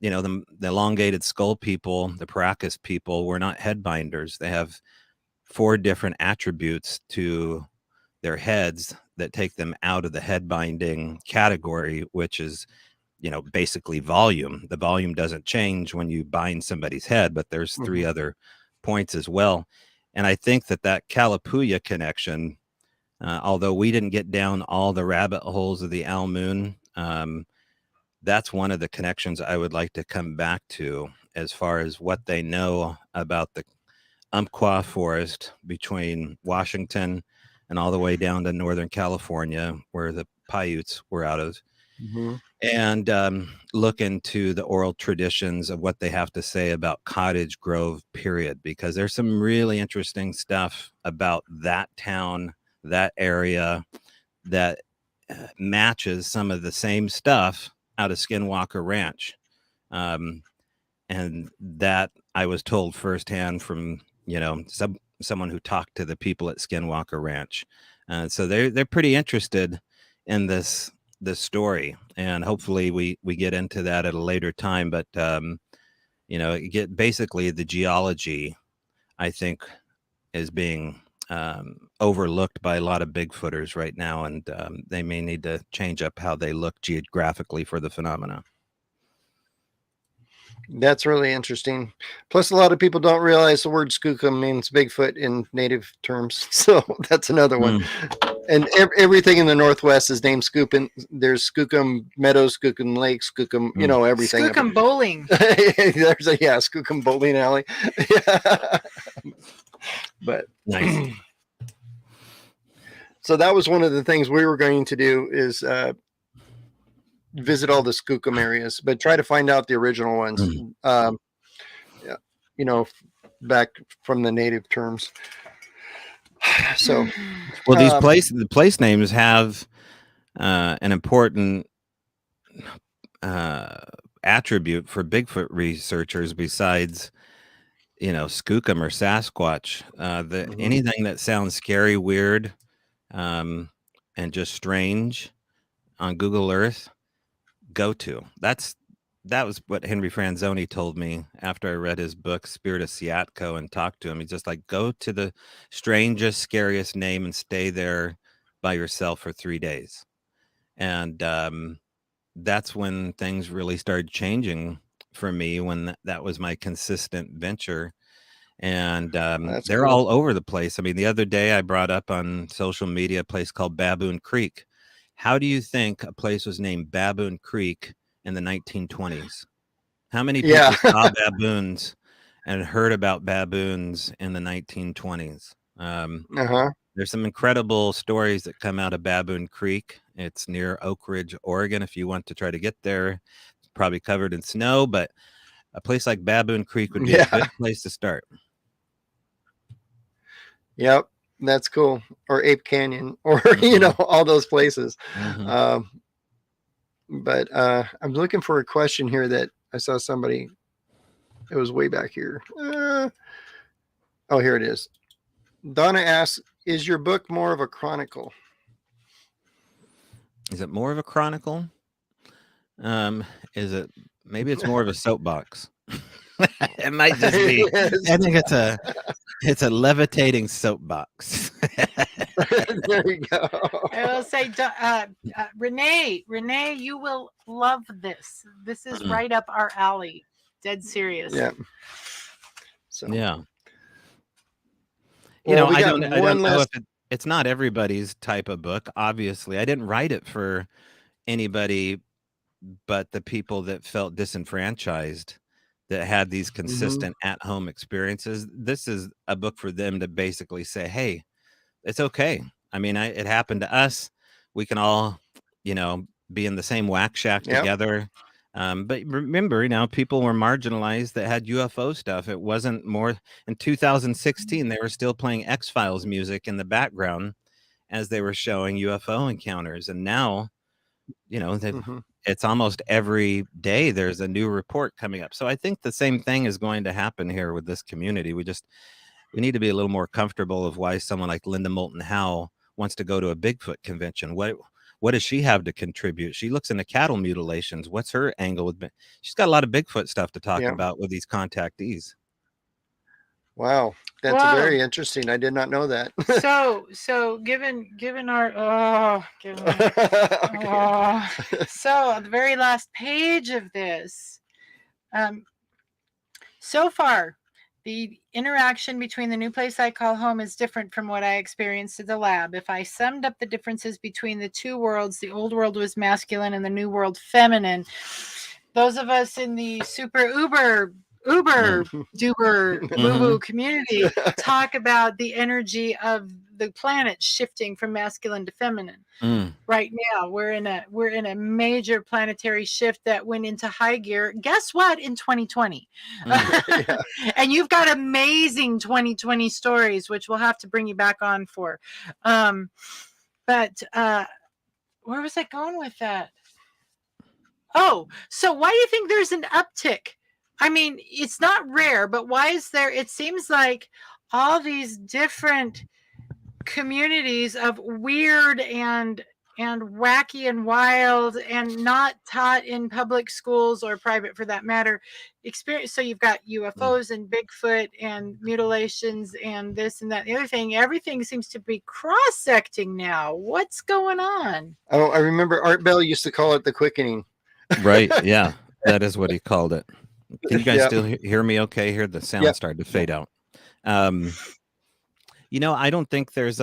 the elongated skull people, the Paracas people, were not head binders. They have 4 different attributes to their heads that take them out of the head binding category, which is, basically volume. The volume doesn't change when you bind somebody's head, but there's 3 other points as well. And I think that Kalapuya connection, although we didn't get down all the rabbit holes of the Al Moon, that's one of the connections I would like to come back to as far as what they know about the Umpqua forest between Washington and all the way down to Northern California, where the Paiutes were out of, and look into the oral traditions of what they have to say about Cottage Grove, period, because there's some really interesting stuff about that town, that area, that matches some of the same stuff out of Skinwalker Ranch. And that I was told firsthand from, someone who talked to the people at Skinwalker Ranch. So they're pretty interested in this story, and hopefully we get into that at a later time. But, get basically the geology, I think, is being overlooked by a lot of Bigfooters right now, and they may need to change up how they look geographically for the phenomena. That's really interesting. Plus, a lot of people don't realize the word skookum means Bigfoot in native terms, so that's another one. And everything in the Northwest is named Skookum. There's Skookum Meadows, Skookum Lake, Skookum, everything. Skookum Bowling. There's a Skookum Bowling Alley. But nice. So that was one of the things we were going to do is visit all the Skookum areas, but try to find out the original ones. Back from the native terms. So, well, the place names have an important attribute for Bigfoot researchers besides, skookum or Sasquatch. Anything that sounds scary, weird, and just strange on Google Earth, go to. That was what Henry Franzoni told me after I read his book, Spirit of Seatco, and talked to him. He's just like, go to the strangest, scariest name and stay there by yourself for 3 days. And that's when things really started changing for me, when that was my consistent venture. And they're cool. all over the place. I mean, the other day I brought up on social media a place called Baboon Creek. How do you think a place was named Baboon Creek in the 1920s? How many people saw baboons and heard about baboons in the 1920s? There's some incredible stories that come out of Baboon Creek. It's near Oak Ridge, Oregon. If you want to try to get there, it's probably covered in snow, but a place like Baboon Creek would be a good place to start. Yep, that's cool. Or Ape Canyon, or all those places. But I'm looking for a question here that I saw somebody. It was way back here. Oh, here it is. Donna asks, "Is your book more of a chronicle?" Is it more of a chronicle? Is it? Maybe it's more of a soapbox. It might just be. I think it's a levitating soapbox. There you go. I will say, Renee, you will love this. This is right up our alley. Dead serious. Yeah. So yeah. Well, I don't know if it's not everybody's type of book. Obviously, I didn't write it for anybody but the people that felt disenfranchised, that had these consistent at-home experiences. This is a book for them to basically say, hey, it's okay. I mean, it happened to us. We can all, be in the same whack shack together. But remember, people were marginalized that had UFO stuff. It wasn't more. In 2016, they were still playing X-Files music in the background as they were showing UFO encounters. And now, it's almost every day there's a new report coming up. So I think the same thing is going to happen here with this community. We need to be a little more comfortable of why someone like Linda Moulton Howe wants to go to a Bigfoot convention. What does she have to contribute? She looks into cattle mutilations. What's her angle with? She's got a lot of Bigfoot stuff to talk about with these contactees. Wow, that's very interesting. I did not know that. So given our so on the very last page of this, so far, the interaction between the new place I call home is different from what I experienced at the lab. If I summed up the differences between the two worlds, the old world was masculine and the new world feminine. Those of us in the super uber duper boo-boo community talk about the energy of the planet shifting from masculine to feminine. Right now we're in a major planetary shift that went into high gear. Guess what? In 2020. And you've got amazing 2020 stories, which we'll have to bring you back on for. But where was I going with that? Oh, so why do you think there's an uptick? I mean, it's not rare, but why is there? It seems like all these different communities of weird and wacky and wild and not taught in public schools or private for that matter experience. So you've got UFOs and Bigfoot and mutilations and this and that, the other thing. Everything seems to be cross-secting now. What's going on? Oh, I remember Art Bell used to call it the quickening. Right. Yeah, that is what he called it. Can you guys still hear me okay here? The sound started to fade out. I don't think there's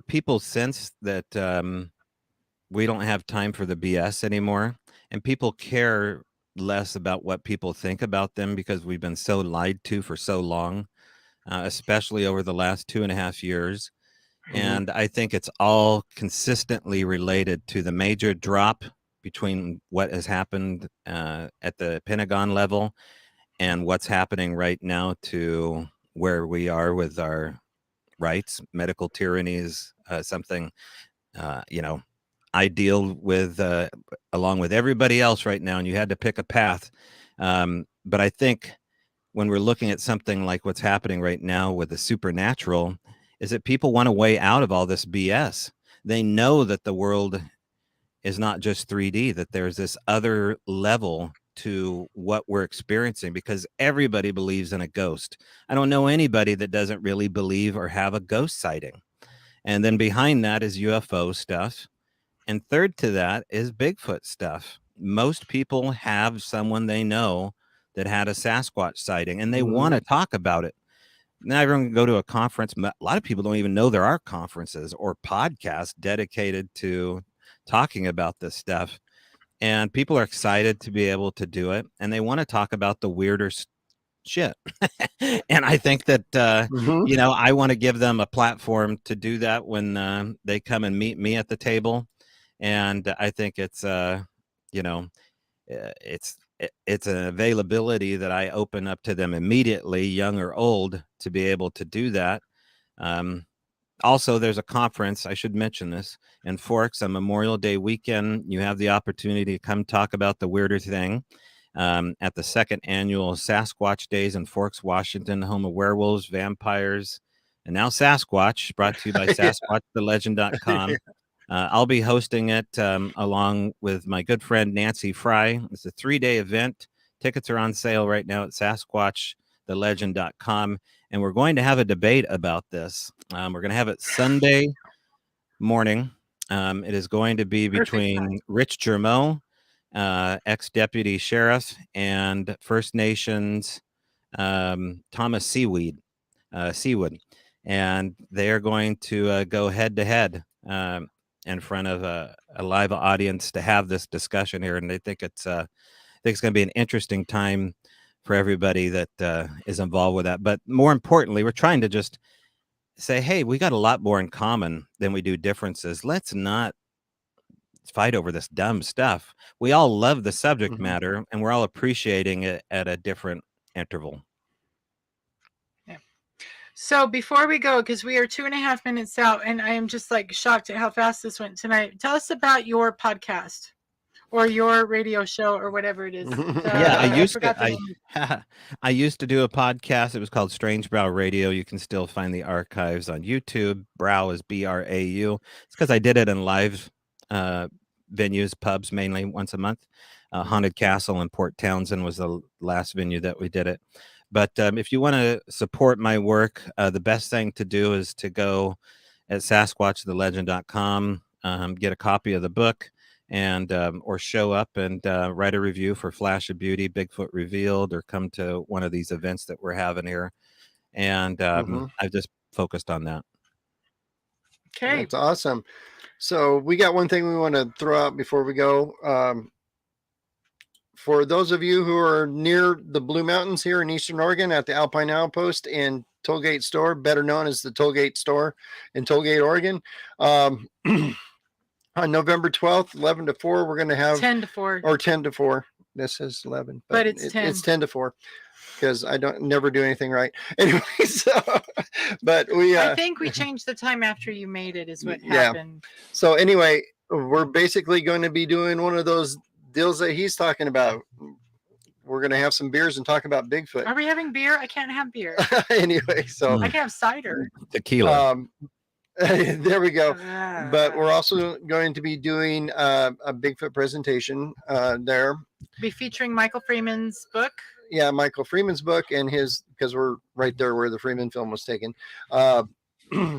people sense that we don't have time for the BS anymore, and people care less about what people think about them because we've been so lied to for so long, especially over the last 2.5 years. And I think it's all consistently related to the major drop between what has happened at the Pentagon level and what's happening right now to where we are with our rights. Medical tyranny is something, I deal with along with everybody else right now, and you had to pick a path. But I think when we're looking at something like what's happening right now with the supernatural, is that people want a way out of all this BS. They know that the world is not just 3D, that there's this other level to what we're experiencing, because everybody believes in a ghost. I don't know anybody that doesn't really believe or have a ghost sighting. And then behind that is UFO stuff. And third to that is Bigfoot stuff. Most people have someone they know that had a Sasquatch sighting, and they want to talk about it. Now everyone can go to a conference. A lot of people don't even know there are conferences or podcasts dedicated to talking about this stuff. And people are excited to be able to do it, and they want to talk about the weirder shit. And I think that, you know, I want to give them a platform to do that when they come and meet me at the table. And I think it's, you know, it's an availability that I open up to them immediately, young or old, to be able to do that. Also, there's a conference, I should mention this, in Forks on Memorial Day weekend. You have the opportunity to come talk about the weirder thing at the second annual Sasquatch Days in Forks, Washington, home of werewolves, vampires, and now Sasquatch, brought to you by SasquatchTheLegend.com. I'll be hosting it along with my good friend Nancy Fry. It's a 3-day event. Tickets are on sale right now at SasquatchTheLegend.com. And we're going to have a debate about this. We're going to have it Sunday morning. It is going to be between Rich Germeau, ex-deputy sheriff, and First Nations Thomas Seawood. And they are going to go head-to-head in front of a live audience to have this discussion here. And I think it's going to be an interesting time for everybody that is involved with that. But more importantly, we're trying to just say, hey, we got a lot more in common than we do differences. Let's not fight over this dumb stuff. We all love the subject matter, and we're all appreciating it at a different interval. Yeah. So before we go, because we are 2.5 minutes out, and I am just like shocked at how fast this went tonight. Tell us about your podcast or your radio show or whatever it is. Yeah, I used to do a podcast. It was called Strange Brow Radio. You can still find the archives on YouTube. Brow is BRAU. It's because I did it in live venues, pubs, mainly once a month. Haunted Castle in Port Townsend was the last venue that we did it. But if you want to support my work, the best thing to do is to go at SasquatchTheLegend.com, get a copy of the book, and or show up and write a review for Flash of Beauty, Bigfoot Revealed, or come to one of these events that we're having here. And I've just focused on that. Okay, that's awesome. So we got one thing we want to throw out before we go. For those of you who are near the Blue Mountains here in Eastern Oregon, at the Alpine Outpost and Tollgate Store, better known as the Tollgate Store in Tollgate, Oregon, on November 12th, 11 to 4, we're going to have 10 to 4 or 10 to 4. This is 11, but it's 10. It's 10 to 4 because I don't never do anything right. Anyway, so but I think we changed the time after you made it is what happened. So anyway, we're basically going to be doing one of those deals that he's talking about. We're going to have some beers and talk about Bigfoot. Are we having beer? I can't have beer. Anyway, so I can have cider. Tequila. There we go. But we're also going to be doing a Bigfoot presentation there. Be featuring Michael Freeman's book. Yeah, Michael Freeman's book and his, because we're right there where the Freeman film was taken.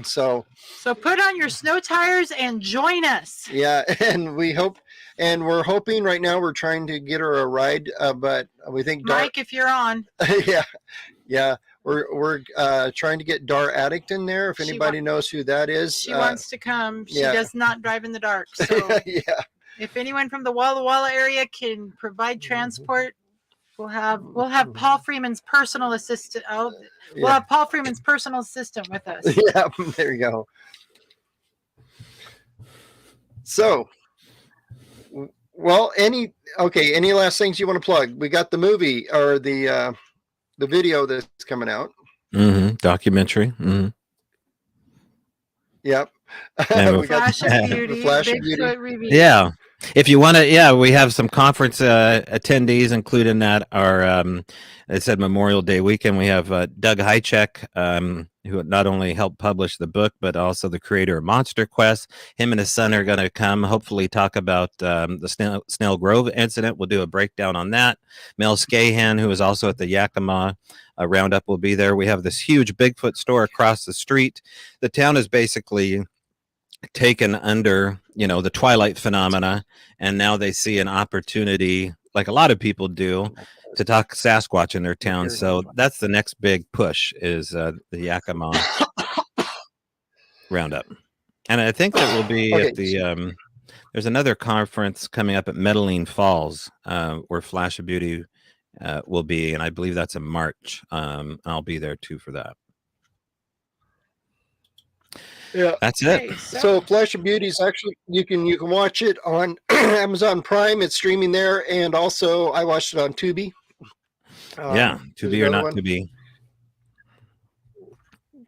So put on your snow tires and join us. Yeah, and we're hoping right now, we're trying to get her a ride, but we think Mike, if you're on. yeah. We're trying to get Dar Addict in there. If anybody knows who that is, she wants to come. She does not drive in the dark. So if anyone from the Walla Walla area can provide transport, we'll have Paul Freeman's personal assistant. We'll have Paul Freeman's personal assistant with us. Yeah, there you go. So, well, any last things you want to plug? We got the movie or the video that's coming out. Documentary. Yep. And We got Flash of Beauty, Flash of Beauty. Bigfoot reveal. yeah. If you want to, we have some conference attendees, including that our, it said Memorial Day weekend. We have Doug Hychek, who not only helped publish the book, but also the creator of Monster Quest. Him and his son are going to come, hopefully talk about the Snell Grove incident. We'll do a breakdown on that. Mel Scahan, who is also at the Yakima Roundup, will be there. We have this huge Bigfoot store across the street. The town is basically taken under, the Twilight phenomena, and now they see an opportunity, like a lot of people do, to talk Sasquatch in their town. So that's the next big push, is the Yakima Roundup. And I think that will be at the there's another conference coming up at Medellin Falls, where Flash of Beauty will be, and I believe that's in March. I'll be there too for that. Yeah, that's it. So Flash of Beauty is actually, you can watch it on Amazon Prime. It's streaming there, and also I watched it on Tubi. Tubi or not Tubi.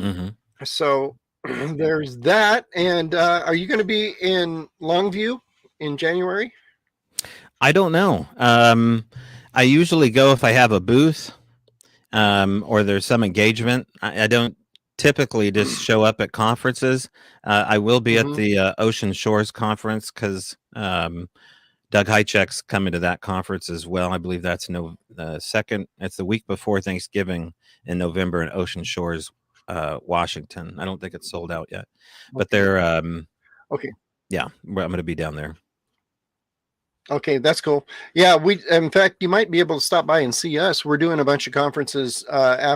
Mm-hmm. So there's that. And are you going to be in Longview in January? I don't know. I usually go if I have a booth, or there's some engagement. I don't typically just show up at conferences. I will be at the Ocean Shores conference, because Doug Hychek's coming to that conference as well. I believe that's it's the week before Thanksgiving in November in Ocean Shores, Washington. I don't think it's sold out yet, but they're okay. Yeah, I'm going to be down there. Okay, that's cool. Yeah, in fact, you might be able to stop by and see us. We're doing a bunch of conferences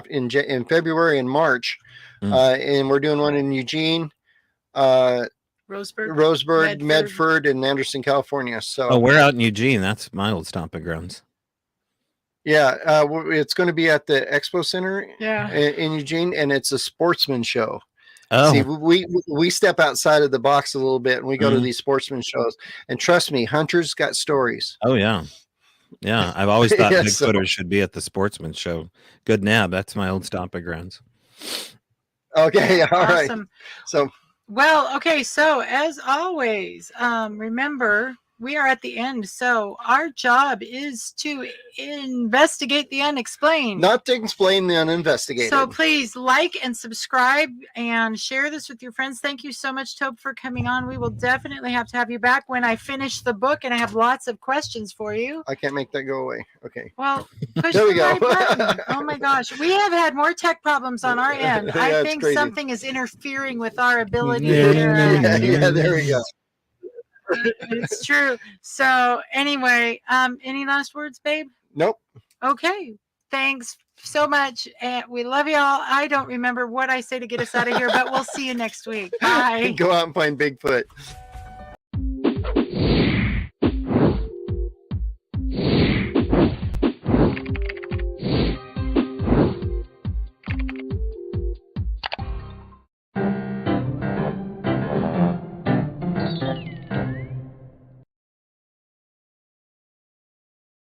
in February and March, and we're doing one in Eugene, Roseburg, Medford, and Anderson, California. So we're out in Eugene. That's my old stomping grounds. Yeah, it's going to be at the Expo Center in Eugene, and it's a sportsman show. Oh. See, we step outside of the box a little bit, and we go to these sportsman shows. And trust me, hunters got stories. Oh yeah, yeah. I've always thought Bigfooters should be at the sportsman show. Good nab. That's my old stomping grounds. Okay, all right. So, well, okay. So as always, remember, we are at the end. So our job is to investigate the unexplained. Not to explain the uninvestigated. So please like and subscribe and share this with your friends. Thank you so much, Tobe, for coming on. We will definitely have to have you back when I finish the book, and I have lots of questions for you. I can't make that go away. Okay. Well, push there we the go. right button. Oh my gosh. We have had more tech problems on our end. I think something is interfering with our ability to interact. Yeah, there we go. It's true. So anyway, any last words, babe? Nope. Okay. Thanks so much. And we love y'all. I don't remember what I say to get us out of here, but we'll see you next week. Bye. Go out and find Bigfoot.